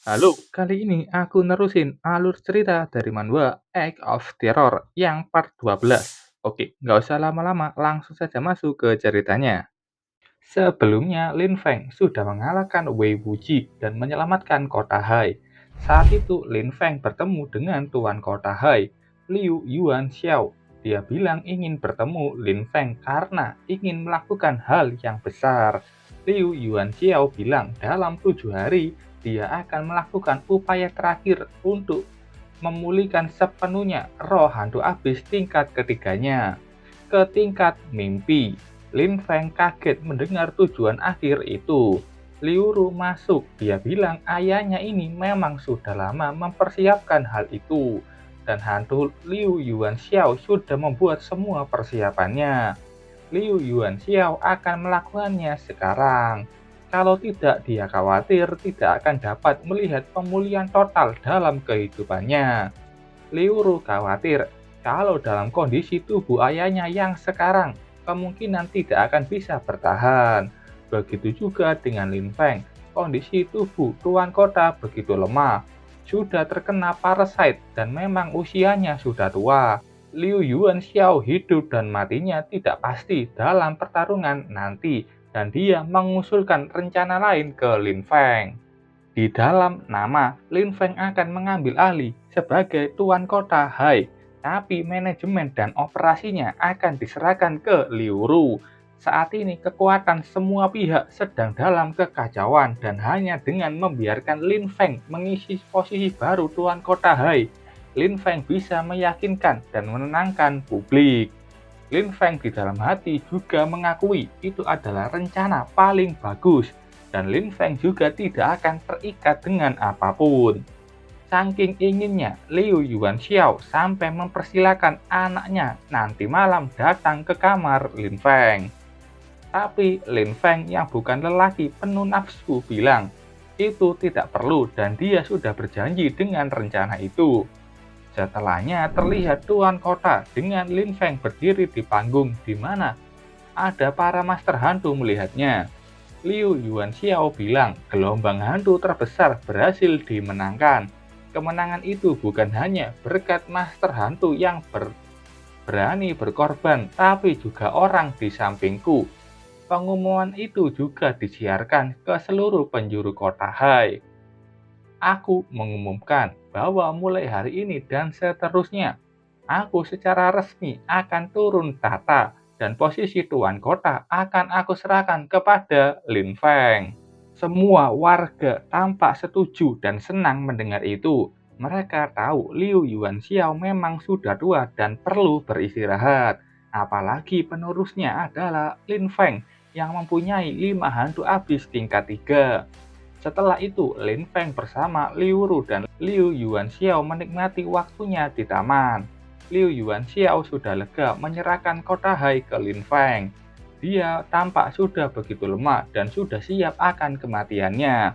Halo, kali ini aku nerusin alur cerita dari manhwa Egg of Terror yang part 12. Oke, nggak usah lama-lama, langsung saja masuk ke ceritanya. Sebelumnya, Lin Feng sudah mengalahkan Wei Wuji dan menyelamatkan kota Hai. Saat itu, Lin Feng bertemu dengan Tuan kota Hai, Liu Yuan Xiao. Dia bilang ingin bertemu Lin Feng karena ingin melakukan hal yang besar. Liu Yuan Xiao bilang dalam 7 hari dia akan melakukan upaya terakhir untuk memulihkan sepenuhnya roh hantu abis tingkat ketiganya ke tingkat mimpi. Lin Feng kaget mendengar tujuan akhir itu. Liu Ru masuk, dia bilang ayahnya ini memang sudah lama mempersiapkan hal itu. Dan hantu Liu Yuan Xiao sudah membuat semua persiapannya. Liu Yuan Xiao akan melakukannya sekarang. Kalau tidak, dia khawatir tidak akan dapat melihat pemulihan total dalam kehidupannya. Liu Ru khawatir kalau dalam kondisi tubuh ayahnya yang sekarang kemungkinan tidak akan bisa bertahan. Begitu juga dengan Lin Feng, kondisi tubuh tuan kota begitu lemah, sudah terkena parasit dan memang usianya sudah tua. Liu Yuan Xiao hidup dan matinya tidak pasti dalam pertarungan nanti dan dia mengusulkan rencana lain ke Lin Feng. Di dalam nama, Lin Feng akan mengambil alih sebagai tuan kota Hai, tapi manajemen dan operasinya akan diserahkan ke Liu Ru. Saat ini kekuatan semua pihak sedang dalam kekacauan dan hanya dengan membiarkan Lin Feng mengisi posisi baru tuan kota Hai, Lin Feng bisa meyakinkan dan menenangkan publik. Lin Feng di dalam hati juga mengakui itu adalah rencana paling bagus dan Lin Feng juga tidak akan terikat dengan apapun. Saking inginnya, Liu Yuan Xiao sampai mempersilahkan anaknya nanti malam datang ke kamar Lin Feng. Tapi Lin Feng yang bukan lelaki penuh nafsu bilang, itu tidak perlu dan dia sudah berjanji dengan rencana itu. Setelahnya terlihat tuan kota dengan Lin Feng berdiri di panggung di mana ada para master hantu melihatnya. Liu Yuan Xiao bilang gelombang hantu terbesar berhasil dimenangkan. Kemenangan itu bukan hanya berkat master hantu yang berani berkorban, tapi juga orang di sampingku. Pengumuman itu juga disiarkan ke seluruh penjuru kota Hai. Aku mengumumkan bahwa mulai hari ini dan seterusnya, aku secara resmi akan turun tahta dan posisi tuan kota akan aku serahkan kepada Lin Feng. Semua warga tampak setuju dan senang mendengar itu. Mereka tahu Liu Yuan Xiao memang sudah tua dan perlu beristirahat. Apalagi penerusnya adalah Lin Feng yang mempunyai 5 hantu abis tingkat 3. Setelah itu, Lin Feng bersama Liu Ru dan Liu Yuan Xiao menikmati waktunya di taman. Liu Yuan Xiao sudah lega menyerahkan kota Hai ke Lin Feng. Dia tampak sudah begitu lemah dan sudah siap akan kematiannya.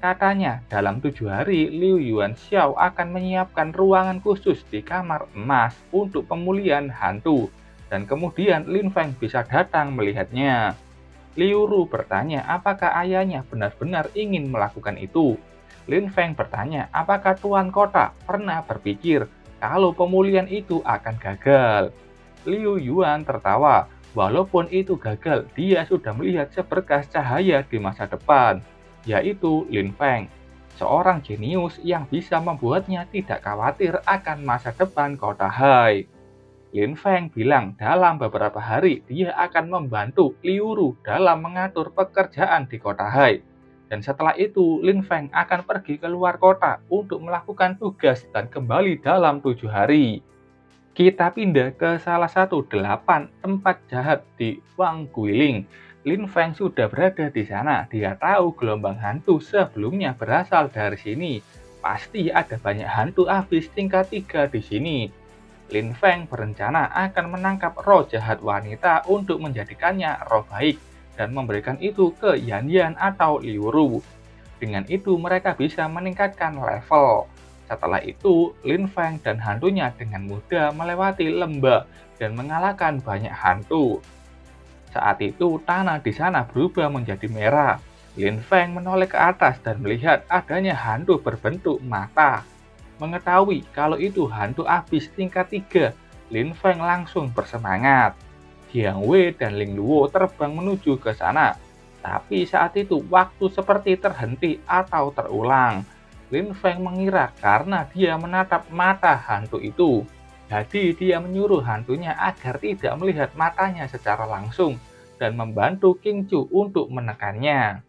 Katanya, dalam 7 hari, Liu Yuan Xiao akan menyiapkan ruangan khusus di kamar emas untuk pemulihan hantu. Dan kemudian Lin Feng bisa datang melihatnya. Liu Ru bertanya apakah ayahnya benar-benar ingin melakukan itu. Lin Feng bertanya apakah tuan kota pernah berpikir kalau pemulihan itu akan gagal. Liu Yuan tertawa, walaupun itu gagal, dia sudah melihat seberkas cahaya di masa depan, yaitu Lin Feng, seorang jenius yang bisa membuatnya tidak khawatir akan masa depan kota Hai. Lin Feng bilang dalam beberapa hari dia akan membantu Liu Ru dalam mengatur pekerjaan di kota Hai. Dan setelah itu, Lin Feng akan pergi ke luar kota untuk melakukan tugas dan kembali dalam 7 hari. Kita pindah ke salah satu 8 tempat jahat di Wang Guiling. Lin Feng sudah berada di sana. Dia tahu gelombang hantu sebelumnya berasal dari sini. Pasti ada banyak hantu abis tingkat 3 di sini. Lin Feng berencana akan menangkap roh jahat wanita untuk menjadikannya roh baik dan memberikan itu ke Yan Yan atau Liu Ru. Dengan itu mereka bisa meningkatkan level. Setelah itu, Lin Feng dan hantunya dengan mudah melewati lembah dan mengalahkan banyak hantu. Saat itu tanah di sana berubah menjadi merah. Lin Feng menoleh ke atas dan melihat adanya hantu berbentuk mata. Mengetahui kalau itu hantu abis tingkat 3, Lin Feng langsung bersemangat. Jiang Wei dan Ling Luo terbang menuju ke sana. Tapi saat itu waktu seperti terhenti atau terulang. Lin Feng mengira karena dia menatap mata hantu itu. Jadi dia menyuruh hantunya agar tidak melihat matanya secara langsung dan membantu King Chu untuk menekannya.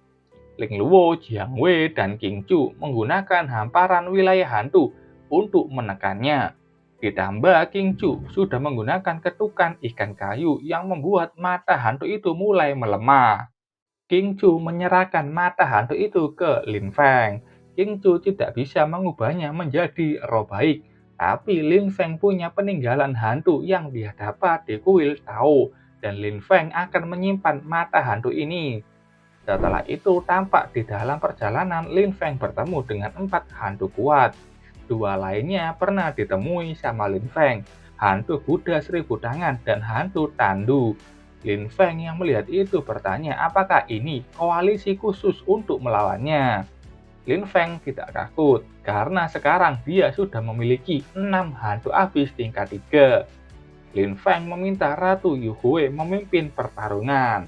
Ling Luo, Jiang Wei, dan King Chu menggunakan hamparan wilayah hantu untuk menekannya. Ditambah King Chu sudah menggunakan ketukan ikan kayu yang membuat mata hantu itu mulai melemah. King Chu menyerahkan mata hantu itu ke Lin Feng. King Chu tidak bisa mengubahnya menjadi roh baik, tapi Lin Feng punya peninggalan hantu yang dia dapat di kuil Tao, dan Lin Feng akan menyimpan mata hantu ini. Setelah itu tampak di dalam perjalanan Lin Feng bertemu dengan 4 hantu kuat. Dua lainnya pernah ditemui sama Lin Feng, hantu Buddha Seribu Tangan dan hantu Tandu. Lin Feng yang melihat itu bertanya apakah ini koalisi khusus untuk melawannya. Lin Feng tidak takut, karena sekarang dia sudah memiliki 6 hantu abis tingkat 3. Lin Feng meminta Ratu Yu Hui memimpin pertarungan.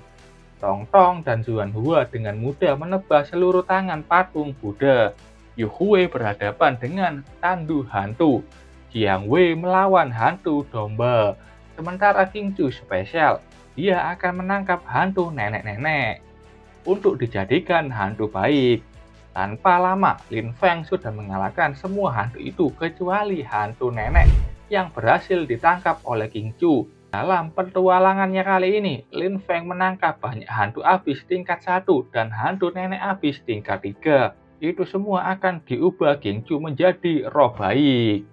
Tong Tong dan Zuan Hua dengan mudah menebas seluruh tangan patung Buddha. Yu Hui berhadapan dengan tandu hantu. Jiang Wei melawan hantu domba. Sementara King Chu spesial, dia akan menangkap hantu nenek-nenek untuk dijadikan hantu baik. Tanpa lama, Lin Feng sudah mengalahkan semua hantu itu kecuali hantu nenek yang berhasil ditangkap oleh King Chu. Dalam petualangannya kali ini, Lin Feng menangkap banyak hantu abis tingkat 1 dan hantu nenek abis tingkat 3. Itu semua akan diubah King Chu menjadi roh baik.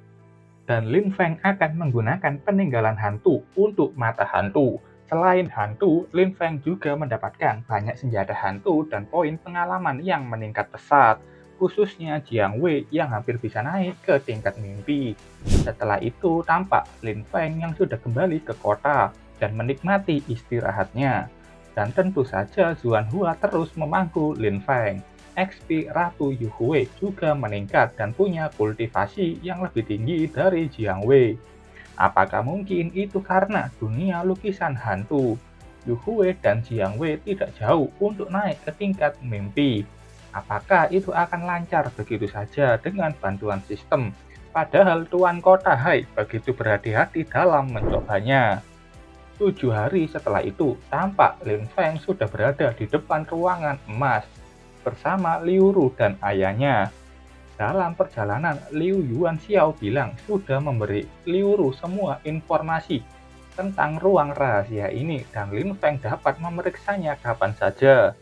Dan Lin Feng akan menggunakan peninggalan hantu untuk mata hantu. Selain hantu, Lin Feng juga mendapatkan banyak senjata hantu dan poin pengalaman yang meningkat pesat, khususnya Jiang Wei yang hampir bisa naik ke tingkat mimpi. Setelah itu tampak Lin Feng yang sudah kembali ke kota dan menikmati istirahatnya. Dan tentu saja Zuan Hua terus memangku Lin Feng. XP Ratu Yu Hui juga meningkat dan punya kultivasi yang lebih tinggi dari Jiang Wei. Apakah mungkin itu karena dunia lukisan hantu? Yu Hui dan Jiang Wei tidak jauh untuk naik ke tingkat mimpi. Apakah itu akan lancar begitu saja dengan bantuan sistem? Padahal Tuan Kota Hai begitu berhati-hati dalam mencobanya. 7 hari setelah itu, tampak Lin Feng sudah berada di depan ruangan emas bersama Liu Ru dan ayahnya. Dalam perjalanan, Liu Yuan Xiao bilang sudah memberi Liu Ru semua informasi tentang ruang rahasia ini dan Lin Feng dapat memeriksanya kapan saja.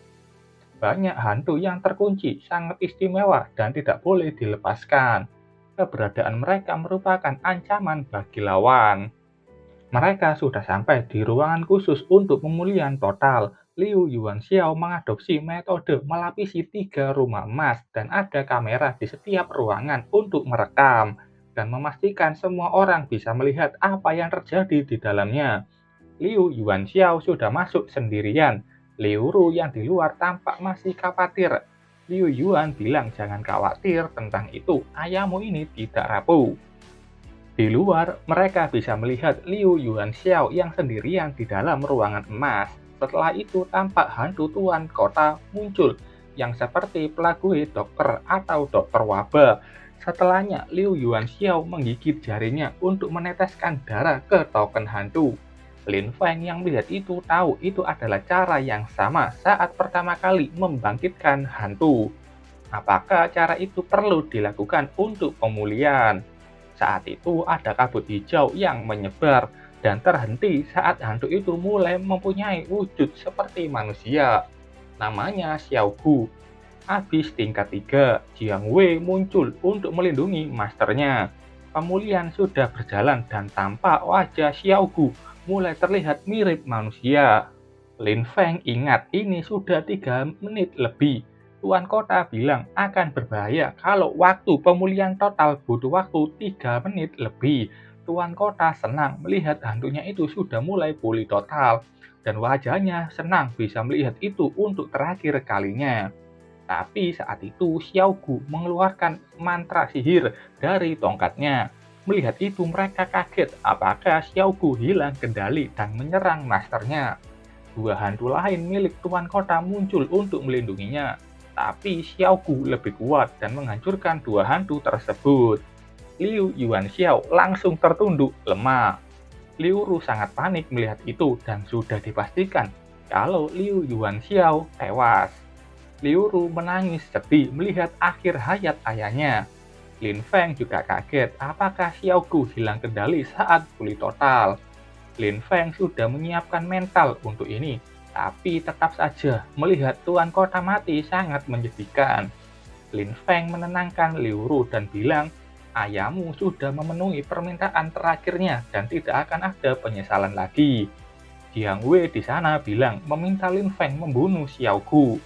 Banyak hantu yang terkunci sangat istimewa dan tidak boleh dilepaskan. Keberadaan mereka merupakan ancaman bagi lawan. Mereka sudah sampai di ruangan khusus untuk pemulihan total. Liu Yuanxiao mengadopsi metode melapisi 3 rumah emas dan ada kamera di setiap ruangan untuk merekam dan memastikan semua orang bisa melihat apa yang terjadi di dalamnya. Liu Yuanxiao sudah masuk sendirian. Liu Ru yang di luar tampak masih khawatir. Liu Yuan bilang jangan khawatir tentang itu, ayahmu ini tidak rapuh. Di luar, mereka bisa melihat Liu Yuanxiao yang sendirian di dalam ruangan emas. Setelah itu tampak hantu tuan kota muncul yang seperti pelagui dokter atau dokter wabah. Setelahnya, Liu Yuanxiao menggigit jarinya untuk meneteskan darah ke token hantu. Lin Feng yang melihat itu tahu itu adalah cara yang sama saat pertama kali membangkitkan hantu. Apakah cara itu perlu dilakukan untuk pemulihan? Saat itu ada kabut hijau yang menyebar dan terhenti saat hantu itu mulai mempunyai wujud seperti manusia. Namanya Xiao Gu. Habis tingkat 3, Jiang Wei muncul untuk melindungi masternya. Pemulihan sudah berjalan dan tampak wajah Xiao Gu mulai terlihat mirip manusia. Lin Feng ingat ini sudah 3 menit lebih. Tuan kota bilang akan berbahaya kalau waktu pemulihan total butuh waktu 3 menit lebih. Tuan Kota senang melihat hantunya itu sudah mulai pulih total, dan wajahnya senang bisa melihat itu untuk terakhir kalinya. Tapi saat itu Xiao Gu mengeluarkan mantra sihir dari tongkatnya. Melihat itu mereka kaget apakah Xiao Gu hilang kendali dan menyerang masternya. Dua hantu lain milik Tuan Kota muncul untuk melindunginya. Tapi Xiao Gu lebih kuat dan menghancurkan dua hantu tersebut. Liu Yuanxiao langsung tertunduk lemah. Liu Ru sangat panik melihat itu dan sudah dipastikan kalau Liu Yuanxiao tewas. Liu Ru menangis sedih melihat akhir hayat ayahnya. Lin Feng juga kaget apakah Xiao Gu hilang kendali saat pulih total. Lin Feng sudah menyiapkan mental untuk ini, tapi tetap saja melihat Tuan Kota mati sangat menyedihkan. Lin Feng menenangkan Liu Ru dan bilang, ayahmu sudah memenuhi permintaan terakhirnya dan tidak akan ada penyesalan lagi. Jiang Wei di sana bilang meminta Lin Feng membunuh Xiao Gu.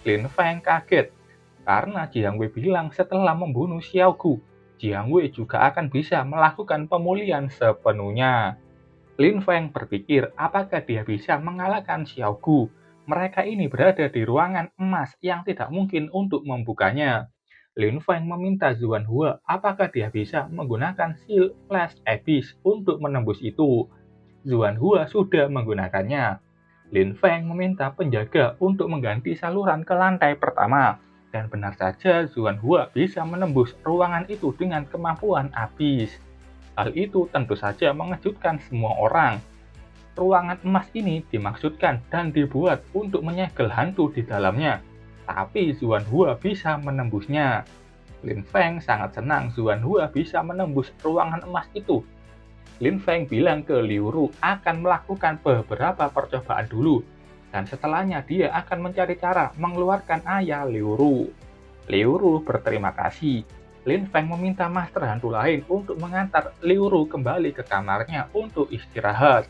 Lin Feng kaget karena Jiang Wei bilang setelah membunuh Xiao Gu, Jiang Wei juga akan bisa melakukan pemulihan sepenuhnya. Lin Feng berpikir apakah dia bisa mengalahkan Xiao Gu. Mereka ini berada di ruangan emas yang tidak mungkin untuk membukanya. Lin Feng meminta Zuan Hua apakah dia bisa menggunakan Seal Flash Abyss untuk menembus itu. Zuan Hua sudah menggunakannya. Lin Feng meminta penjaga untuk mengganti saluran ke lantai pertama. Dan benar saja Zuan Hua bisa menembus ruangan itu dengan kemampuan abis. Hal itu tentu saja mengejutkan semua orang. Ruangan emas ini dimaksudkan dan dibuat untuk menyegel hantu di dalamnya. Tapi Zuan Hua bisa menembusnya. Lin Feng sangat senang Zuan Hua bisa menembus ruangan emas itu. Lin Feng bilang ke Liu Ru akan melakukan beberapa percobaan dulu, dan setelahnya dia akan mencari cara mengeluarkan ayah Liu Ru. Liu Ru berterima kasih. Lin Feng meminta master hantu lain untuk mengantar Liu Ru kembali ke kamarnya untuk istirahat.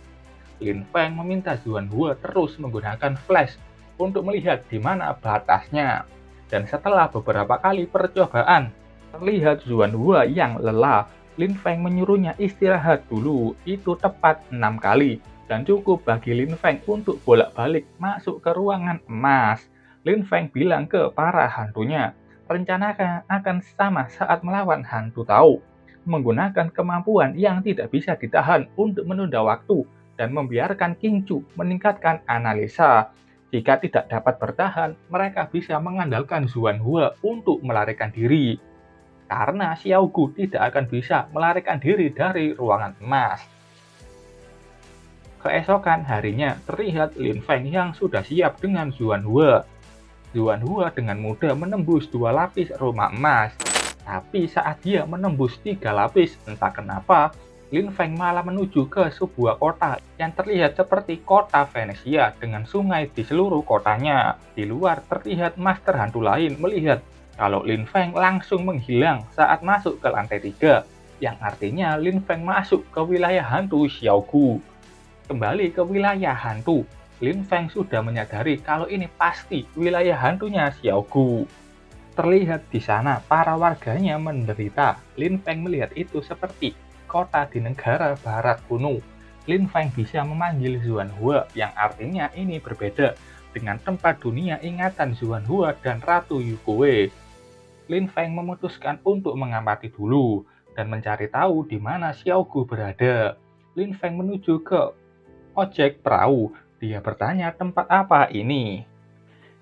Lin Feng meminta Zuan Hua terus menggunakan flash untuk melihat di mana batasnya. Dan setelah beberapa kali percobaan, terlihat Zuan Hua yang lelah. Lin Feng menyuruhnya istirahat dulu, itu tepat 6 kali, dan cukup bagi Lin Feng untuk bolak-balik masuk ke ruangan emas. Lin Feng bilang ke para hantunya, rencana akan sama saat melawan hantu tahu, menggunakan kemampuan yang tidak bisa ditahan untuk menunda waktu, dan membiarkan King Chu meningkatkan analisa. Jika tidak dapat bertahan, mereka bisa mengandalkan Zuan Hua untuk melarikan diri. Karena Xiao Gu tidak akan bisa melarikan diri dari ruangan emas. Keesokan harinya terlihat Lin Feng yang sudah siap dengan Zuan Hua. Zuan Hua dengan mudah menembus 2 lapis rumah emas. Tapi saat dia menembus 3 lapis, entah kenapa, Lin Feng malah menuju ke sebuah kota yang terlihat seperti kota Venesia dengan sungai di seluruh kotanya. Di luar terlihat master hantu lain melihat kalau Lin Feng langsung menghilang saat masuk ke lantai 3, yang artinya Lin Feng masuk ke wilayah hantu Xiao Gu. Kembali ke wilayah hantu, Lin Feng sudah menyadari kalau ini pasti wilayah hantunya Xiao Gu. Terlihat di sana para warganya menderita. Lin Feng melihat itu seperti kota di negara barat kuno. Lin Feng bisa memanggil Zuan Hua yang artinya ini berbeda dengan tempat dunia ingatan Zuan Hua dan Ratu Yukue. Lin Feng memutuskan untuk mengamati dulu dan mencari tahu di mana Xiao Gu berada. Lin Feng menuju ke ojek perahu. Dia bertanya tempat apa ini.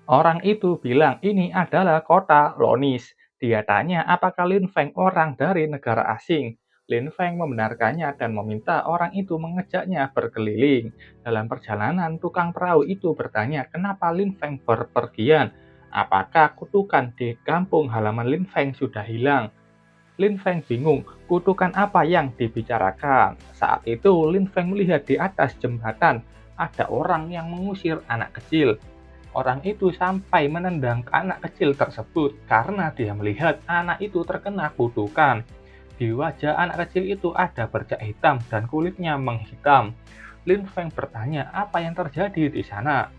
Orang itu bilang ini adalah kota Lonis. Dia tanya apakah Lin Feng orang dari negara asing. Lin Feng membenarkannya dan meminta orang itu mengejaknya berkeliling. Dalam perjalanan, tukang perahu itu bertanya kenapa Lin Feng berpergian. Apakah kutukan di kampung halaman Lin Feng sudah hilang? Lin Feng bingung, kutukan apa yang dibicarakan. Saat itu Lin Feng melihat di atas jembatan ada orang yang mengusir anak kecil. Orang itu sampai menendang anak kecil tersebut karena dia melihat anak itu terkena kutukan. Di wajah anak kecil itu ada bercak hitam dan kulitnya menghitam. Lin Feng bertanya apa yang terjadi di sana.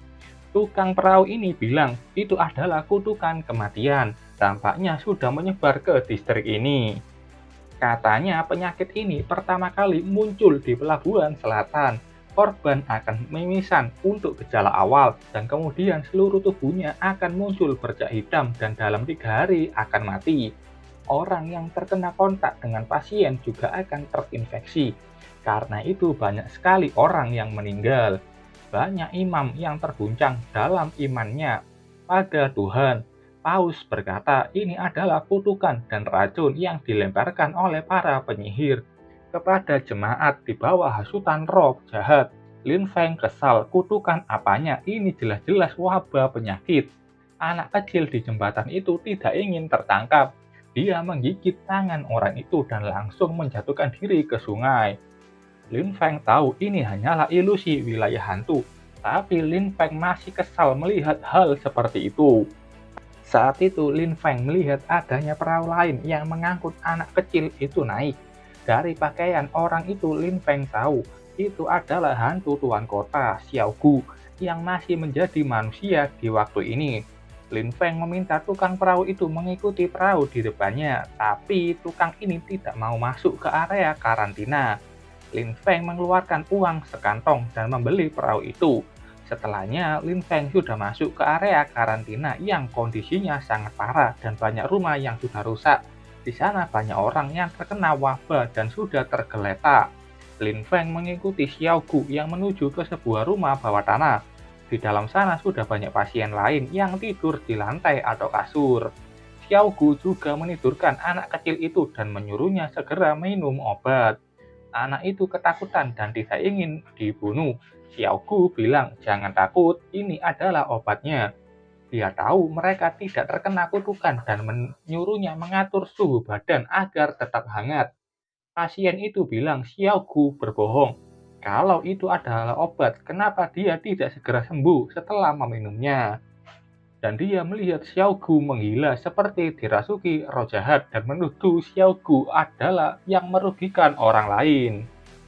Tukang perahu ini bilang itu adalah kutukan kematian. Tampaknya sudah menyebar ke distrik ini. Katanya penyakit ini pertama kali muncul di pelabuhan selatan. Korban akan mimisan untuk gejala awal dan kemudian seluruh tubuhnya akan muncul bercak hitam dan dalam 3 hari akan mati. Orang yang terkena kontak dengan pasien juga akan terinfeksi. Karena itu banyak sekali orang yang meninggal. Banyak imam yang terguncang dalam imannya pada Tuhan. Paus berkata ini adalah kutukan dan racun yang dilemparkan oleh para penyihir kepada jemaat di bawah hasutan roh jahat. Lin Feng kesal, kutukan apanya? Ini jelas-jelas wabah penyakit. Anak kecil di jembatan itu tidak ingin tertangkap. Dia menggigit tangan orang itu dan langsung menjatuhkan diri ke sungai. Lin Feng tahu ini hanyalah ilusi wilayah hantu, tapi Lin Feng masih kesal melihat hal seperti itu. Saat itu Lin Feng melihat adanya perahu lain yang mengangkut anak kecil itu naik. Dari pakaian orang itu Lin Feng tahu itu adalah hantu tuan kota Xiao Gu yang masih menjadi manusia di waktu ini. Lin Feng meminta tukang perahu itu mengikuti perahu di depannya, tapi tukang ini tidak mau masuk ke area karantina. Lin Feng mengeluarkan uang sekantong dan membeli perahu itu. Setelahnya, Lin Feng sudah masuk ke area karantina yang kondisinya sangat parah dan banyak rumah yang sudah rusak. Di sana banyak orang yang terkena wabah dan sudah tergeletak. Lin Feng mengikuti Xiao Gu yang menuju ke sebuah rumah bawah tanah. Di dalam sana sudah banyak pasien lain yang tidur di lantai atau kasur. Xiao Gu juga menidurkan anak kecil itu dan menyuruhnya segera minum obat. Anak itu ketakutan dan tidak ingin dibunuh. Xiao Gu bilang, jangan takut, ini adalah obatnya. Dia tahu mereka tidak terkena kutukan dan menyuruhnya mengatur suhu badan agar tetap hangat. Pasien itu bilang Xiao Gu berbohong. Kalau itu adalah obat, kenapa dia tidak segera sembuh setelah meminumnya? Dan dia melihat Xiao Gu menggila seperti dirasuki roh jahat dan menuduh Xiao Gu adalah yang merugikan orang lain.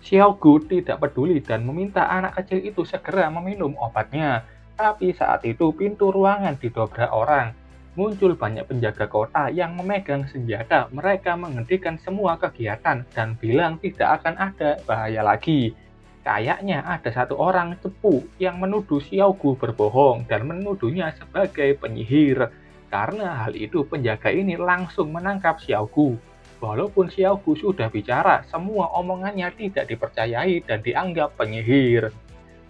Xiao Gu tidak peduli dan meminta anak kecil itu segera meminum obatnya. Tapi saat itu pintu ruangan didobrak orang. Muncul banyak penjaga kota yang memegang senjata. Mereka menghentikan semua kegiatan dan bilang tidak akan ada bahaya lagi. Kayaknya ada satu orang cepu yang menuduh Xiao Gu berbohong dan menuduhnya sebagai penyihir. Karena hal itu penjaga ini langsung menangkap Xiao Gu. Walaupun Xiao Gu sudah bicara, semua omongannya tidak dipercayai dan dianggap penyihir.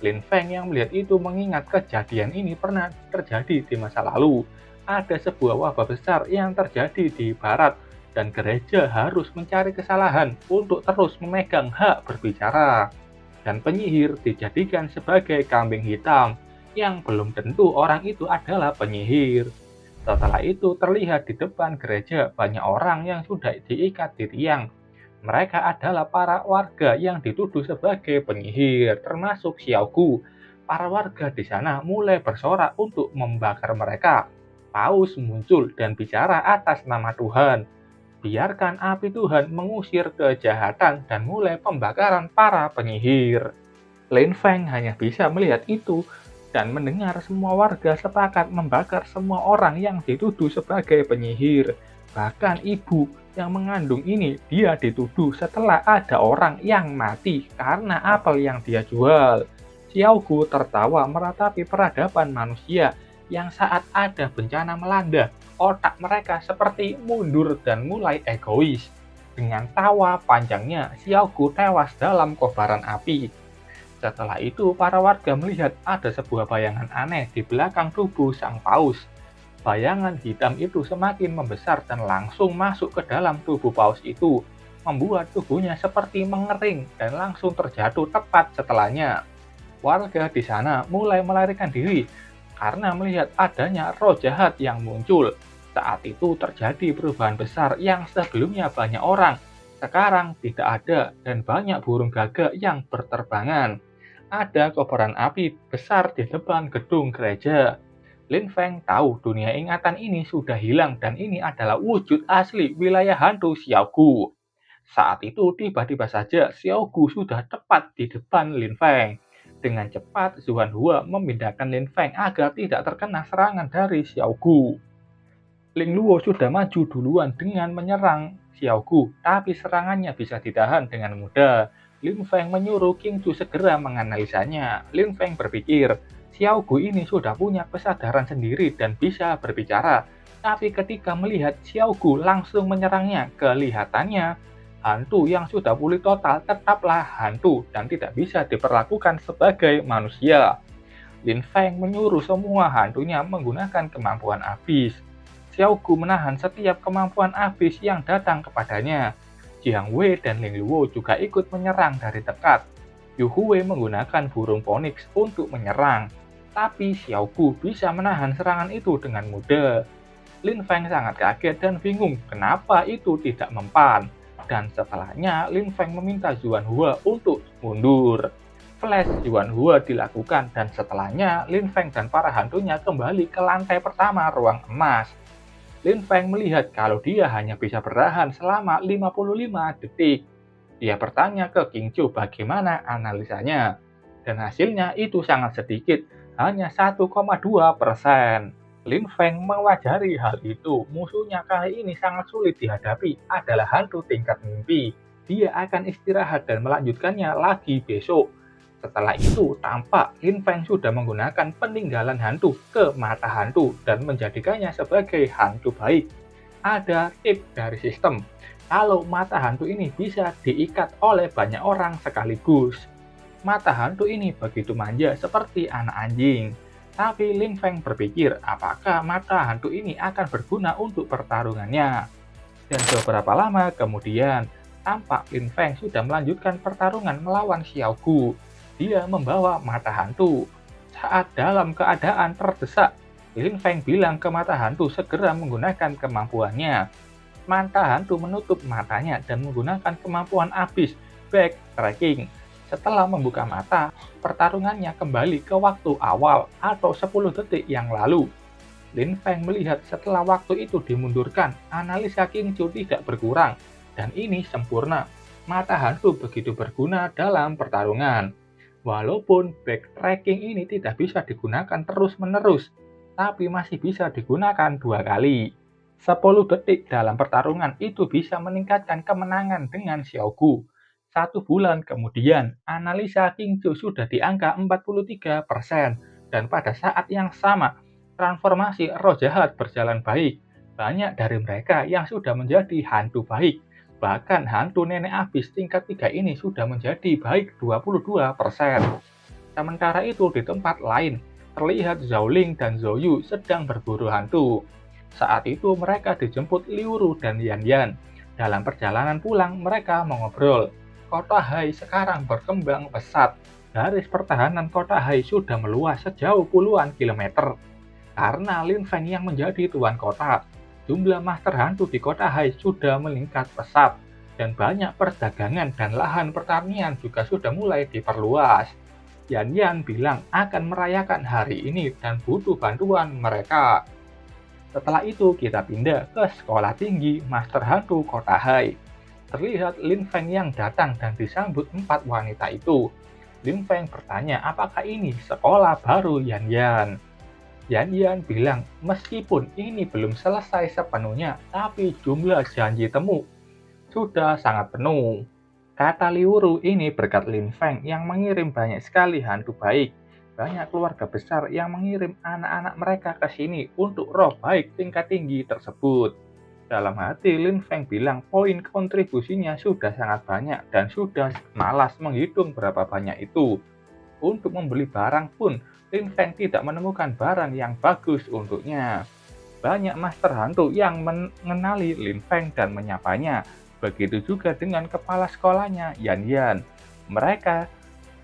Lin Feng yang melihat itu mengingat kejadian ini pernah terjadi di masa lalu. Ada sebuah wabah besar yang terjadi di barat dan gereja harus mencari kesalahan untuk terus memegang hak berbicara. Dan penyihir dijadikan sebagai kambing hitam yang belum tentu orang itu adalah penyihir. Setelah itu terlihat di depan gereja banyak orang yang sudah diikat di tiang. Mereka adalah para warga yang dituduh sebagai penyihir, termasuk Xiao Gu. Para warga di sana mulai bersorak untuk membakar mereka. Paus muncul dan bicara atas nama Tuhan. Biarkan api Tuhan mengusir kejahatan dan mulai pembakaran para penyihir. Lin Feng hanya bisa melihat itu dan mendengar semua warga sepakat membakar semua orang yang dituduh sebagai penyihir. Bahkan ibu yang mengandung ini dia dituduh setelah ada orang yang mati karena apel yang dia jual. Xiao Gu tertawa meratapi peradaban manusia yang saat ada bencana melanda, otak mereka seperti mundur dan mulai egois. Dengan tawa panjangnya, Xiao Gu tewas dalam kobaran api. Setelah itu, para warga melihat ada sebuah bayangan aneh di belakang tubuh sang paus. Bayangan hitam itu semakin membesar dan langsung masuk ke dalam tubuh paus itu, membuat tubuhnya seperti mengering dan langsung terjatuh tepat setelahnya. Warga di sana mulai melarikan diri karena melihat adanya roh jahat yang muncul. Saat itu terjadi perubahan besar yang sebelumnya banyak orang, sekarang tidak ada dan banyak burung gagak yang berterbangan. Ada kobaran api besar di depan gedung gereja. Lin Feng tahu dunia ingatan ini sudah hilang dan ini adalah wujud asli wilayah hantu Xiao Gu. Saat itu tiba-tiba saja Xiao Gu sudah tepat di depan Lin Feng. Dengan cepat, Zuan Hua memindahkan Lin Feng agar tidak terkena serangan dari Xiao Gu. Ling Luo sudah maju duluan dengan menyerang Xiao Gu, tapi serangannya bisa ditahan dengan mudah. Lin Feng menyuruh Qing Chu segera menganalisanya. Lin Feng berpikir, Xiao Gu ini sudah punya kesadaran sendiri dan bisa berbicara. Tapi ketika melihat Xiao Gu langsung menyerangnya, kelihatannya hantu yang sudah pulih total tetaplah hantu dan tidak bisa diperlakukan sebagai manusia. Lin Feng menyuruh semua hantunya menggunakan kemampuan abis. Xiao Gu menahan setiap kemampuan abis yang datang kepadanya. Jiang Wei dan Ling Luo juga ikut menyerang dari dekat. Yu Hui menggunakan burung Phoenix untuk menyerang, tapi Xiao Gu bisa menahan serangan itu dengan mudah. Lin Feng sangat kaget dan bingung kenapa itu tidak mempan. Dan setelahnya, Lin Feng meminta Yuan Hua untuk mundur. Flash Yuan Hua dilakukan dan setelahnya Lin Feng dan para hantunya kembali ke lantai pertama ruang emas. Lin Feng melihat kalau dia hanya bisa bertahan selama 55 detik. Dia bertanya ke Qing Chu bagaimana analisanya, dan hasilnya itu sangat sedikit, hanya 1,2%. Lin Feng mewajari hal itu. Musuhnya kali ini sangat sulit dihadapi, adalah hantu tingkat mimpi. Dia akan istirahat dan melanjutkannya lagi besok. Setelah itu, tampak Lin Feng sudah menggunakan peninggalan hantu ke mata hantu dan menjadikannya sebagai hantu baik. Ada tip dari sistem, kalau mata hantu ini bisa diikat oleh banyak orang sekaligus. Mata hantu ini begitu manja seperti anak anjing. Tapi Lin Feng berpikir apakah mata hantu ini akan berguna untuk pertarungannya. Dan beberapa lama kemudian, tampak Lin Feng sudah melanjutkan pertarungan melawan Xiao Gu. Dia membawa mata hantu. Saat dalam keadaan terdesak, Lin Feng bilang ke mata hantu segera menggunakan kemampuannya. Mata hantu menutup matanya dan menggunakan kemampuan abis back tracking. Setelah membuka mata, pertarungannya kembali ke waktu awal atau 10 detik yang lalu. Lin Feng melihat setelah waktu itu dimundurkan, analisa Qing Chu tidak berkurang, dan ini sempurna. Mata hantu begitu berguna dalam pertarungan. Walaupun backtracking ini tidak bisa digunakan terus-menerus, tapi masih bisa digunakan 2 kali. 10 detik dalam pertarungan itu bisa meningkatkan kemenangan dengan Xiao Gu. 1 bulan kemudian, analisa Qing Chu sudah di angka 43%, dan pada saat yang sama, transformasi roh jahat berjalan baik. Banyak dari mereka yang sudah menjadi hantu baik. Bahkan hantu nenek abis tingkat 3 ini sudah menjadi baik 22%. Sementara itu di tempat lain, terlihat Zhao Ling dan Zhou Yu sedang berburu hantu. Saat itu mereka dijemput Liu Ru dan Yan Yan. Dalam perjalanan pulang mereka mengobrol. Kota Hai sekarang berkembang pesat. Garis pertahanan kota Hai sudah meluas sejauh puluhan kilometer. Karena Lin Feng yang menjadi tuan kota, jumlah master hantu di kota Hai sudah meningkat pesat, dan banyak perdagangan dan lahan pertanian juga sudah mulai diperluas. Yan Yan bilang akan merayakan hari ini dan butuh bantuan mereka. Setelah itu kita pindah ke sekolah tinggi master hantu kota Hai. Terlihat Lin Feng yang datang dan disambut 4 wanita itu. Lin Feng bertanya apakah ini sekolah baru Yan Yan. Yan Yan bilang, meskipun ini belum selesai sepenuhnya, tapi jumlah janji temu sudah sangat penuh. Kata Liu Ru ini berkat Lin Feng yang mengirim banyak sekali hantu baik. Banyak keluarga besar yang mengirim anak-anak mereka ke sini untuk roh baik tingkat tinggi tersebut. Dalam hati Lin Feng bilang poin kontribusinya sudah sangat banyak dan sudah malas menghitung berapa banyak itu. Untuk membeli barang pun, Lin Feng tidak menemukan barang yang bagus untuknya. Banyak master hantu yang mengenali Lin Feng dan menyapanya. Begitu juga dengan kepala sekolahnya, Yan Yan. Mereka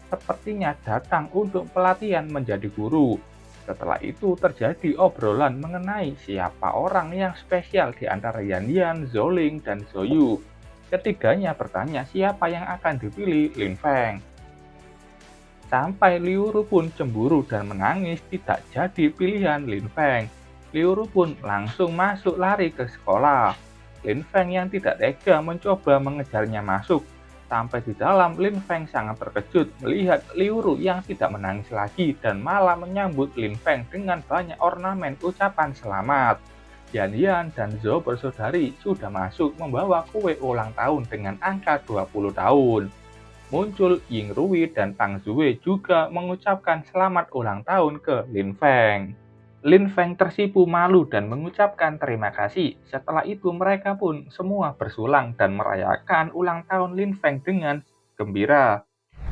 sepertinya datang untuk pelatihan menjadi guru. Setelah itu terjadi obrolan mengenai siapa orang yang spesial di antara Yan Yan, Zhou Ling, dan Zhou Yu. Ketiganya bertanya siapa yang akan dipilih Lin Feng. Sampai Liu Ru pun cemburu dan menangis tidak jadi pilihan Lin Feng. Liu Ru pun langsung masuk lari ke sekolah. Lin Feng yang tidak tega mencoba mengejarnya masuk. Sampai di dalam, Lin Feng sangat terkejut melihat Liu Ru yang tidak menangis lagi dan malah menyambut Lin Feng dengan banyak ornamen ucapan selamat. Yan Yan dan Zhou bersaudari sudah masuk membawa kue ulang tahun dengan angka 20 tahun. Muncul Ying Rui dan Tang Zue juga mengucapkan selamat ulang tahun ke Lin Feng. Lin Feng tersipu malu dan mengucapkan terima kasih. Setelah itu mereka pun semua bersulang dan merayakan ulang tahun Lin Feng dengan gembira.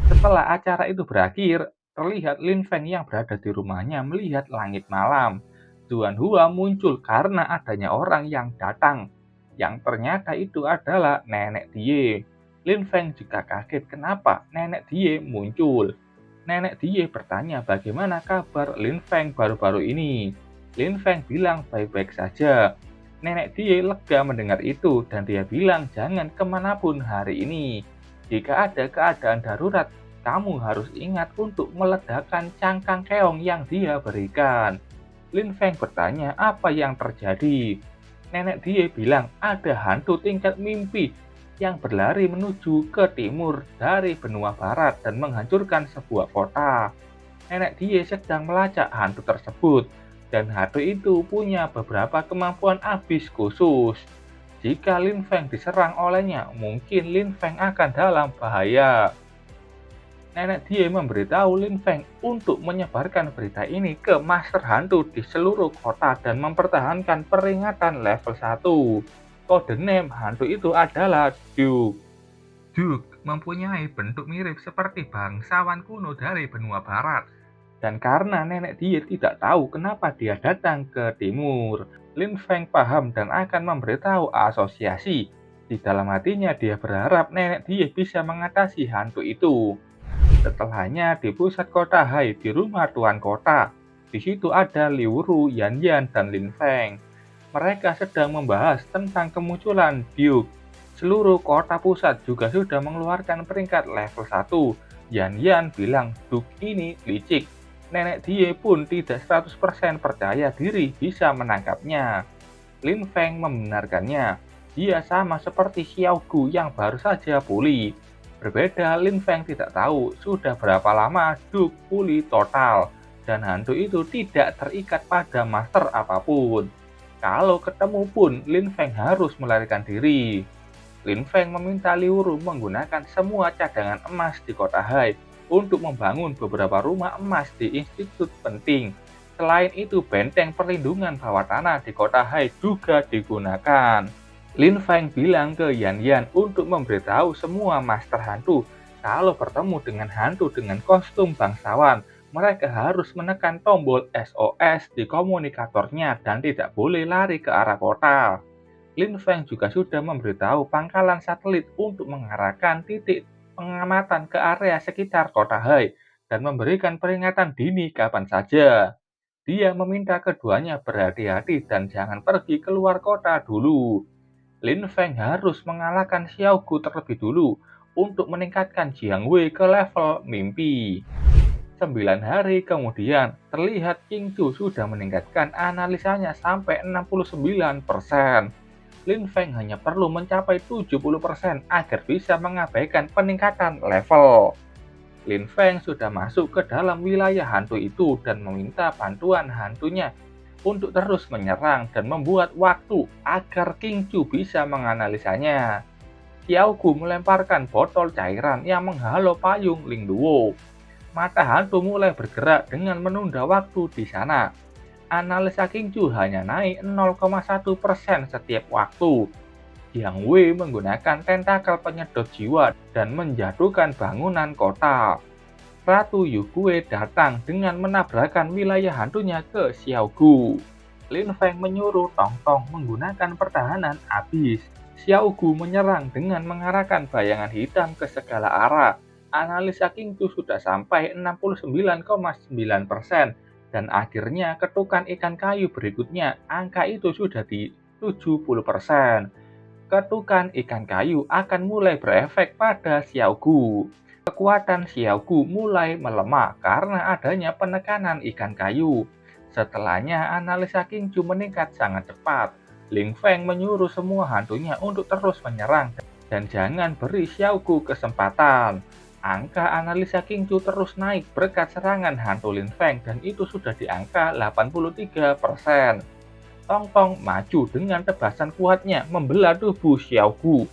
Setelah acara itu berakhir, terlihat Lin Feng yang berada di rumahnya melihat langit malam. Zuan Hua muncul karena adanya orang yang datang, yang ternyata itu adalah Nenek Die. Lin Feng juga kaget kenapa Nenek Die muncul. Nenek Die bertanya bagaimana kabar Lin Feng baru-baru ini. Lin Feng bilang baik-baik saja. Nenek Die lega mendengar itu dan dia bilang jangan kemanapun hari ini. Jika ada keadaan darurat, kamu harus ingat untuk meledakkan cangkang keong yang dia berikan. Lin Feng bertanya apa yang terjadi. Nenek Die bilang ada hantu tingkat mimpi yang berlari menuju ke timur dari benua barat dan menghancurkan sebuah kota. Nenek Die sedang melacak hantu tersebut dan hantu itu punya beberapa kemampuan abis khusus. Jika Lin Feng diserang olehnya, mungkin Lin Feng akan dalam bahaya. Nenek Die memberitahu Lin Feng untuk menyebarkan berita ini ke Master Hantu di seluruh kota dan mempertahankan peringatan level 1. Kode name hantu itu adalah Duke. Duke mempunyai bentuk mirip seperti bangsawan kuno dari benua barat. Dan karena Nenek Die tidak tahu kenapa dia datang ke timur, Lin Feng paham dan akan memberitahu asosiasi. Di dalam hatinya dia berharap Nenek Die bisa mengatasi hantu itu. Setelahnya di pusat kota Hai di rumah tuan kota. Di situ ada Liu Ru, Yan Yan, dan Lin Feng. Mereka sedang membahas tentang kemunculan Duke. Seluruh kota pusat juga sudah mengeluarkan peringkat level 1. Yan Yan bilang Duke ini licik. Nenek Die pun tidak 100% percaya diri bisa menangkapnya. Lin Feng membenarkannya. Dia sama seperti Xiao Gu yang baru saja pulih. Berbeda, Lin Feng tidak tahu sudah berapa lama Duke pulih total. Dan hantu itu tidak terikat pada master apapun. Kalau ketemu pun, Lin Feng harus melarikan diri. Lin Feng meminta Liu Ru menggunakan semua cadangan emas di kota Hai untuk membangun beberapa rumah emas di institut penting. Selain itu, benteng perlindungan bawah tanah di kota Hai juga digunakan. Lin Feng bilang ke Yan Yan untuk memberitahu semua master hantu kalau bertemu dengan hantu dengan kostum bangsawan, mereka harus menekan tombol SOS di komunikatornya dan tidak boleh lari ke arah kota. Lin Feng juga sudah memberitahu pangkalan satelit untuk mengarahkan titik pengamatan ke area sekitar kota Hai dan memberikan peringatan dini kapan saja. Dia meminta keduanya berhati-hati dan jangan pergi keluar kota dulu. Lin Feng harus mengalahkan Xiao Gu terlebih dulu untuk meningkatkan Jiang Wei ke level mimpi. 9 hari kemudian, terlihat King Chu sudah meningkatkan analisanya sampai 69%. Lin Feng hanya perlu mencapai 70% agar bisa mengabaikan peningkatan level. Lin Feng sudah masuk ke dalam wilayah hantu itu dan meminta bantuan hantunya untuk terus menyerang dan membuat waktu agar King Chu bisa menganalisanya. Xiao Gu melemparkan botol cairan yang menghalau payung Ling Duo. Mata hantu mulai bergerak dengan menunda waktu di sana. Analisa King Chu hanya naik 0,1% setiap waktu. Jiang Wei menggunakan tentakel penyedot jiwa dan menjatuhkan bangunan kota. Ratu Yukue datang dengan menabrakkan wilayah hantunya ke Xiao Gu. Lin Feng menyuruh Tong Tong menggunakan pertahanan abis. Xiao Gu menyerang dengan mengarahkan bayangan hitam ke segala arah. Analisa King Chu sudah sampai 69,9%. Dan akhirnya ketukan ikan kayu berikutnya, angka itu sudah di 70%. Ketukan ikan kayu akan mulai berefek pada Xiao Gu. Kekuatan Xiao Gu mulai melemah karena adanya penekanan ikan kayu. Setelahnya, analisa King Chu meningkat sangat cepat. Lin Feng menyuruh semua hantunya untuk terus menyerang dan jangan beri Xiao Gu kesempatan. Angka analisa King Chu terus naik berkat serangan hantu Lin Feng dan itu sudah di angka 83%. Tong Tong maju dengan tebasan kuatnya membelah tubuh Xiao Gu.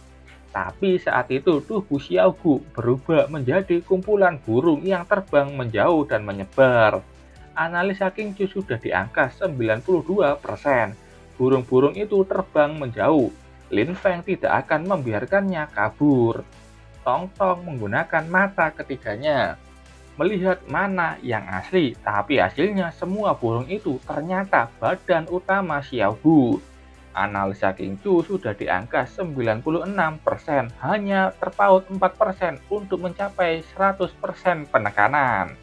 Tapi saat itu tubuh Xiao Gu berubah menjadi kumpulan burung yang terbang menjauh dan menyebar. Analisa King Chu sudah di angka 92%. Burung-burung itu terbang menjauh. Lin Feng tidak akan membiarkannya kabur. Tong Tong menggunakan mata ketiganya melihat mana yang asli, tapi hasilnya semua burung itu ternyata badan utama Xiao Gu. Analisa King Chu sudah di angka 96%, hanya terpaut 4% untuk mencapai 100% penekanan.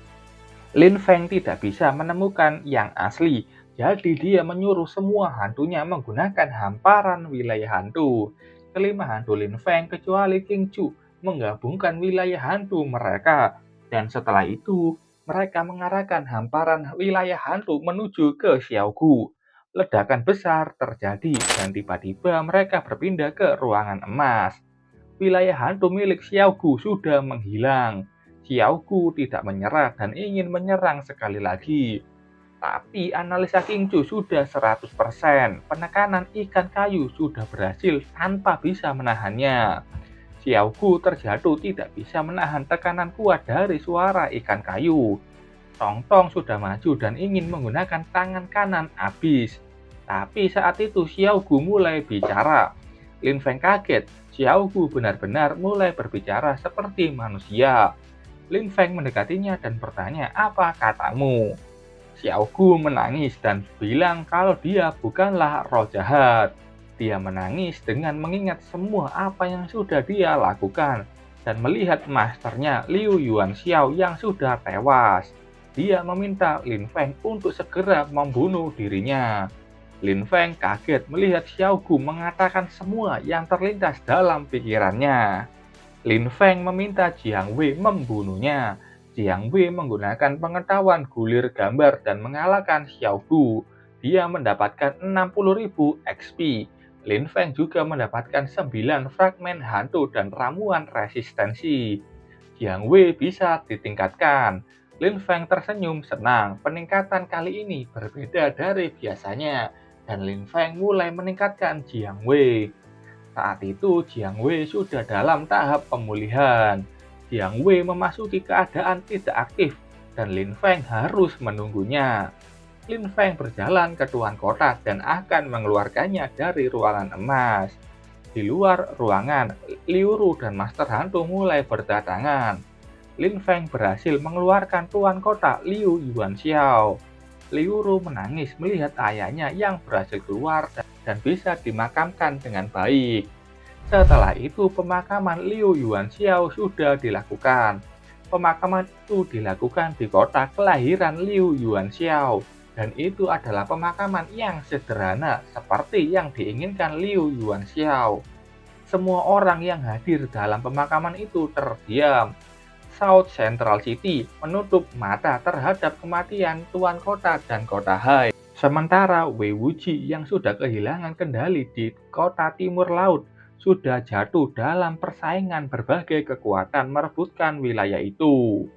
Lin Feng tidak bisa menemukan yang asli, jadi dia menyuruh semua hantunya menggunakan hamparan wilayah hantu. Kelima hantu Lin Feng kecuali King Chu menggabungkan wilayah hantu mereka, dan setelah itu mereka mengarahkan hamparan wilayah hantu menuju ke Xiao Gu. Ledakan besar terjadi dan tiba-tiba mereka berpindah ke ruangan emas. Wilayah hantu milik Xiao Gu sudah menghilang. Xiao Gu tidak menyerah dan ingin menyerang sekali lagi. Tapi analisa King Chu sudah 100%. Penekanan ikan kayu sudah berhasil tanpa bisa menahannya. Xiao Gu terjatuh tidak bisa menahan tekanan kuat dari suara ikan kayu. Tong Tong sudah maju dan ingin menggunakan tangan kanan habis. Tapi saat itu Xiao Gu mulai bicara. Lin Feng kaget, Xiao Gu benar-benar mulai berbicara seperti manusia. Lin Feng mendekatinya dan bertanya, "Apa katamu?" Xiao Gu menangis dan bilang kalau dia bukanlah roh jahat. Dia menangis dengan mengingat semua apa yang sudah dia lakukan dan melihat masternya Liu Yuanxiao yang sudah tewas. Dia meminta Lin Feng untuk segera membunuh dirinya. Lin Feng kaget melihat Xiao Gu mengatakan semua yang terlintas dalam pikirannya. Lin Feng meminta Jiang Wei membunuhnya. Jiang Wei menggunakan pengetahuan gulir gambar dan mengalahkan Xiao Gu. Dia mendapatkan 60.000 XP. Lin Feng juga mendapatkan 9 fragmen hantu dan ramuan resistensi. Jiang Wei bisa ditingkatkan. Lin Feng tersenyum senang. Peningkatan kali ini berbeda dari biasanya, dan Lin Feng mulai meningkatkan Jiang Wei. Saat itu Jiang Wei sudah dalam tahap pemulihan. Jiang Wei memasuki keadaan tidak aktif dan Lin Feng harus menunggunya. Lin Feng berjalan ke tuan kota dan akan mengeluarkannya dari ruangan emas. Di luar ruangan, Liu Ru dan Master Hantu mulai berdatangan. Lin Feng berhasil mengeluarkan tuan kota Liu Yuanxiao. Liu Ru menangis melihat ayahnya yang berhasil keluar dan bisa dimakamkan dengan baik. Setelah itu pemakaman Liu Yuanxiao sudah dilakukan. Pemakaman itu dilakukan di kota kelahiran Liu Yuanxiao, dan itu adalah pemakaman yang sederhana seperti yang diinginkan Liu Yuanxiao. Semua orang yang hadir dalam pemakaman itu terdiam. South Central City menutup mata terhadap kematian Tuan Kota dan Kota Hai. Sementara Wei Wuji yang sudah kehilangan kendali di kota timur laut sudah jatuh dalam persaingan berbagai kekuatan merebutkan wilayah itu.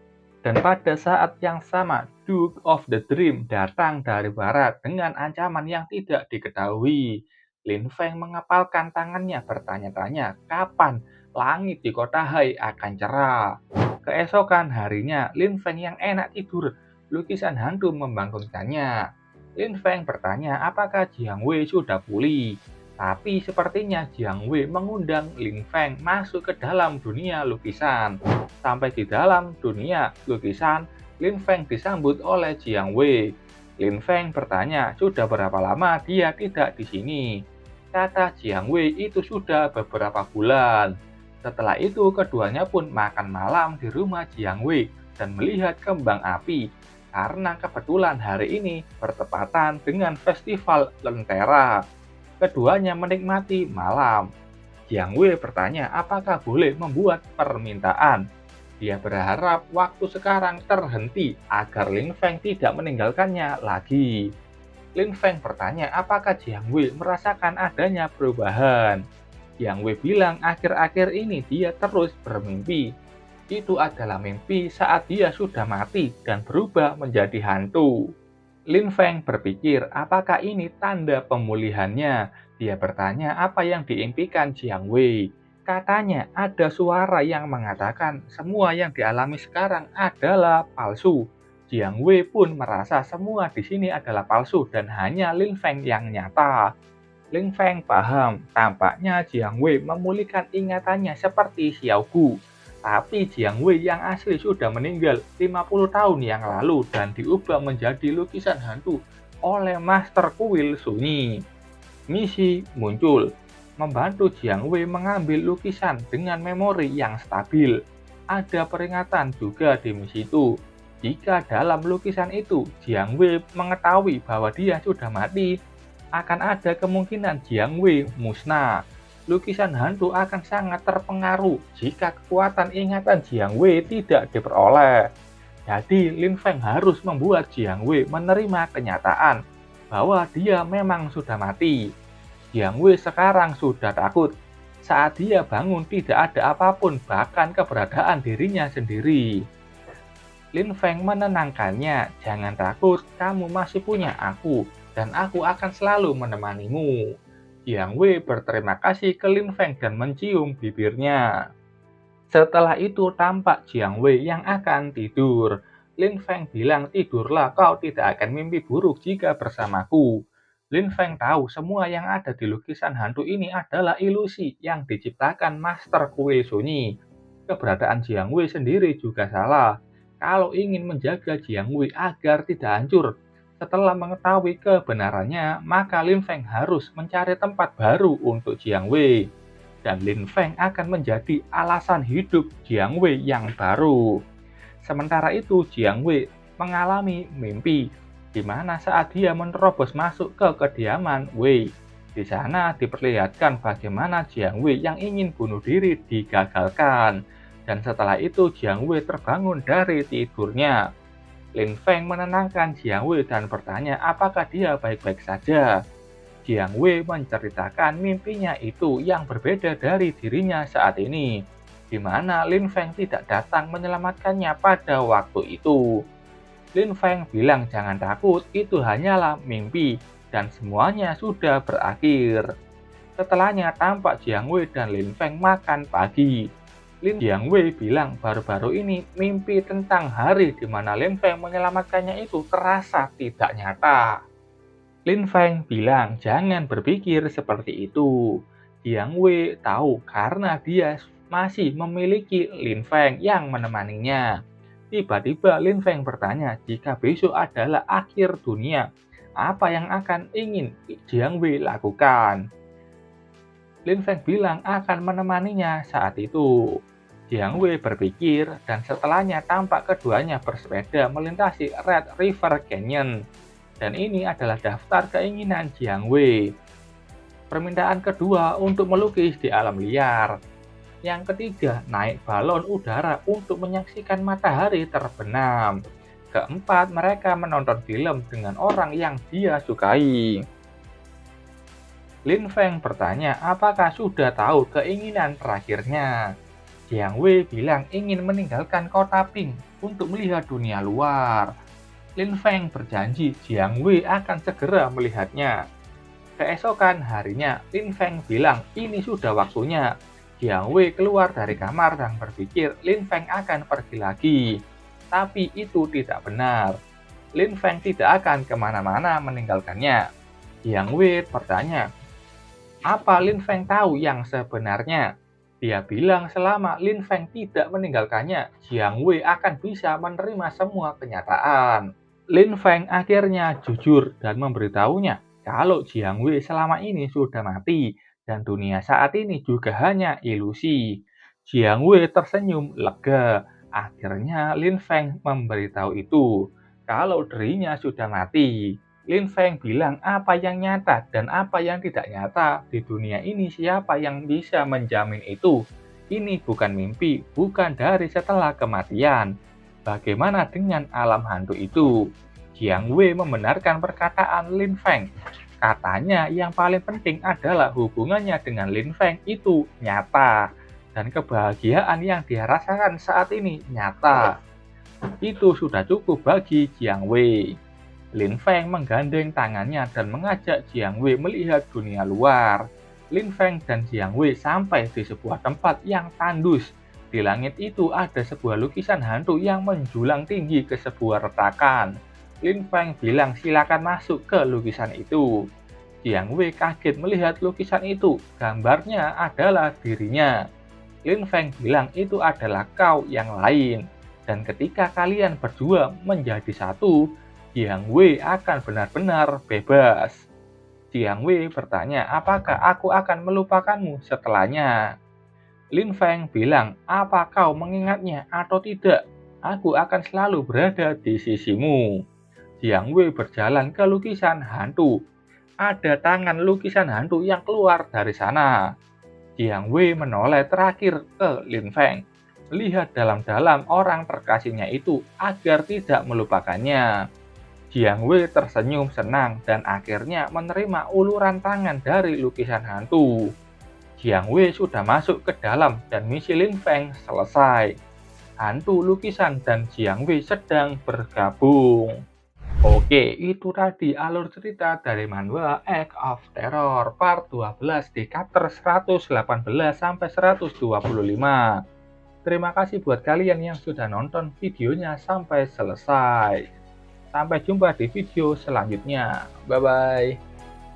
Dan pada saat yang sama, Duke of the Dream datang dari barat dengan ancaman yang tidak diketahui. Lin Feng mengepalkan tangannya bertanya-tanya kapan langit di kota Hai akan cerah. Keesokan harinya, Lin Feng yang enak tidur, lukisan hantu membangunkannya. Lin Feng bertanya apakah Jiang Wei sudah pulih. Tapi sepertinya Jiang Wei mengundang Lin Feng masuk ke dalam dunia lukisan. Sampai di dalam dunia lukisan, Lin Feng disambut oleh Jiang Wei. Lin Feng bertanya sudah berapa lama dia tidak di sini. Kata Jiang Wei itu sudah beberapa bulan. Setelah itu keduanya pun makan malam di rumah Jiang Wei dan melihat kembang api. Karena kebetulan hari ini bertepatan dengan festival Lentera. Keduanya menikmati malam. Jiang Wei bertanya apakah boleh membuat permintaan. Dia berharap waktu sekarang terhenti agar Lin Feng tidak meninggalkannya lagi. Lin Feng bertanya apakah Jiang Wei merasakan adanya perubahan. Jiang Wei bilang akhir-akhir ini dia terus bermimpi. Itu adalah mimpi saat dia sudah mati dan berubah menjadi hantu. Lin Feng berpikir apakah ini tanda pemulihannya. Dia bertanya apa yang diimpikan Jiang Wei. Katanya ada suara yang mengatakan semua yang dialami sekarang adalah palsu. Jiang Wei pun merasa semua di sini adalah palsu dan hanya Lin Feng yang nyata. Lin Feng paham, tampaknya Jiang Wei memulihkan ingatannya seperti Xiao Gu. Tapi Jiang Wei yang asli sudah meninggal 50 tahun yang lalu dan diubah menjadi lukisan hantu oleh Master Kuil Sunyi. Misi muncul, membantu Jiang Wei mengambil lukisan dengan memori yang stabil. Ada peringatan juga di misi itu. Jika dalam lukisan itu Jiang Wei mengetahui bahwa dia sudah mati, akan ada kemungkinan Jiang Wei musnah. Lukisan hantu akan sangat terpengaruh jika kekuatan ingatan Jiang Wei tidak diperoleh. Jadi Lin Feng harus membuat Jiang Wei menerima kenyataan bahwa dia memang sudah mati. Jiang Wei sekarang sudah takut. Saat dia bangun tidak ada apapun, bahkan keberadaan dirinya sendiri. Lin Feng menenangkannya, jangan takut, kamu masih punya aku, dan aku akan selalu menemanimu. Jiang Wei berterima kasih ke Lin Feng dan mencium bibirnya. Setelah itu tampak Jiang Wei yang akan tidur. Lin Feng bilang tidurlah, kau tidak akan mimpi buruk jika bersamaku. Lin Feng tahu semua yang ada di lukisan hantu ini adalah ilusi yang diciptakan Master Kuil Sunyi. Keberadaan Jiang Wei sendiri juga salah. Kalau ingin menjaga Jiang Wei agar tidak hancur, setelah mengetahui kebenarannya, maka Lin Feng harus mencari tempat baru untuk Jiang Wei. Dan Lin Feng akan menjadi alasan hidup Jiang Wei yang baru. Sementara itu, Jiang Wei mengalami mimpi, di mana saat dia menerobos masuk ke kediaman Wei. Di sana diperlihatkan bagaimana Jiang Wei yang ingin bunuh diri digagalkan. Dan setelah itu Jiang Wei terbangun dari tidurnya. Lin Feng menenangkan Jiang Wei dan bertanya apakah dia baik-baik saja. Jiang Wei menceritakan mimpinya itu yang berbeda dari dirinya saat ini, di mana Lin Feng tidak datang menyelamatkannya pada waktu itu. Lin Feng bilang jangan takut, itu hanyalah mimpi, dan semuanya sudah berakhir. Setelahnya tampak Jiang Wei dan Lin Feng makan pagi. Jiang Wei bilang baru-baru ini mimpi tentang hari di mana Lin Feng menyelamatkannya itu terasa tidak nyata. Lin Feng bilang jangan berpikir seperti itu. Jiang Wei tahu karena dia masih memiliki Lin Feng yang menemaninya. Tiba-tiba Lin Feng bertanya jika besok adalah akhir dunia, apa yang akan ingin Jiang Wei lakukan? Lin Feng bilang akan menemaninya saat itu. Jiang Wei berpikir dan setelahnya tampak keduanya bersepeda melintasi Red River Canyon. Dan ini adalah daftar keinginan Jiang Wei. Permintaan kedua untuk melukis di alam liar. Yang ketiga, naik balon udara untuk menyaksikan matahari terbenam. Keempat, mereka menonton film dengan orang yang dia sukai. Lin Feng bertanya apakah sudah tahu keinginan terakhirnya. Jiang Wei bilang ingin meninggalkan kota Ping untuk melihat dunia luar. Lin Feng berjanji Jiang Wei akan segera melihatnya. Keesokan harinya, Lin Feng bilang ini sudah waktunya. Jiang Wei keluar dari kamar dan berpikir Lin Feng akan pergi lagi. Tapi itu tidak benar. Lin Feng tidak akan kemana-mana meninggalkannya. Jiang Wei bertanya, apa Lin Feng tahu yang sebenarnya? Dia bilang selama Lin Feng tidak meninggalkannya, Jiang Wei akan bisa menerima semua kenyataan. Lin Feng akhirnya jujur dan memberitahunya kalau Jiang Wei selama ini sudah mati dan dunia saat ini juga hanya ilusi. Jiang Wei tersenyum lega. Akhirnya Lin Feng memberitahu itu kalau dirinya sudah mati. Lin Feng bilang apa yang nyata dan apa yang tidak nyata di dunia ini, siapa yang bisa menjamin itu? Ini bukan mimpi, bukan dari setelah kematian. Bagaimana dengan alam hantu itu? Jiang Wei membenarkan perkataan Lin Feng. Katanya yang paling penting adalah hubungannya dengan Lin Feng itu nyata. Dan kebahagiaan yang dia rasakan saat ini nyata. Itu sudah cukup bagi Jiang Wei. Lin Feng menggandeng tangannya dan mengajak Jiang Wei melihat dunia luar. Lin Feng dan Jiang Wei sampai di sebuah tempat yang tandus. Di langit itu ada sebuah lukisan hantu yang menjulang tinggi ke sebuah retakan. Lin Feng bilang silakan masuk ke lukisan itu. Jiang Wei kaget melihat lukisan itu. Gambarnya adalah dirinya. Lin Feng bilang itu adalah kau yang lain. Dan ketika kalian berdua menjadi satu, Jiang Wei akan benar-benar bebas. Jiang Wei bertanya, apakah aku akan melupakanmu setelahnya? Lin Feng bilang, apa kau mengingatnya atau tidak? Aku akan selalu berada di sisimu. Jiang Wei berjalan ke lukisan hantu. Ada tangan lukisan hantu yang keluar dari sana. Jiang Wei menoleh terakhir ke Lin Feng, melihat dalam-dalam orang terkasihnya itu agar tidak melupakannya. Jiang Wei tersenyum senang dan akhirnya menerima uluran tangan dari lukisan hantu. Jiang Wei sudah masuk ke dalam dan misi Lin Feng selesai. Hantu lukisan dan Jiang Wei sedang bergabung. Oke, itu tadi alur cerita dari manhwa Egg of Terror part 12 di chapter 118 sampai 125. Terima kasih buat kalian yang sudah nonton videonya sampai selesai. Sampai jumpa di video selanjutnya. Bye-bye.